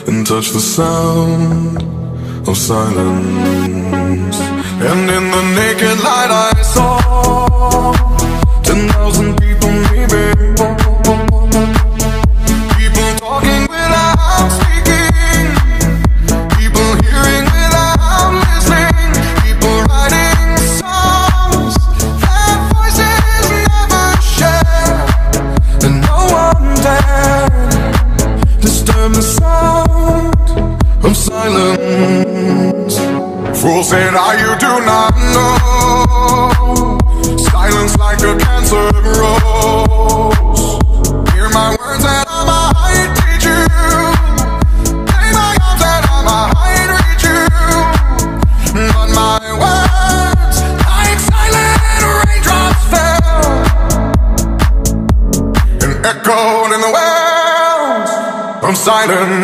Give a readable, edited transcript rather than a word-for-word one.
and touch the sound of silence. And in the naked light I saw 10,000 people, maybe. People talking without speaking, people hearing without listening, people writing songs that voices never share, and no one dared disturb the sound of silence. Fool said, you do not know. Silence like a cancer grows. Hear my words and I might teach you. Play my arms and I might reach you. But my words, like silent raindrops, fell and echoed in the wells of silence.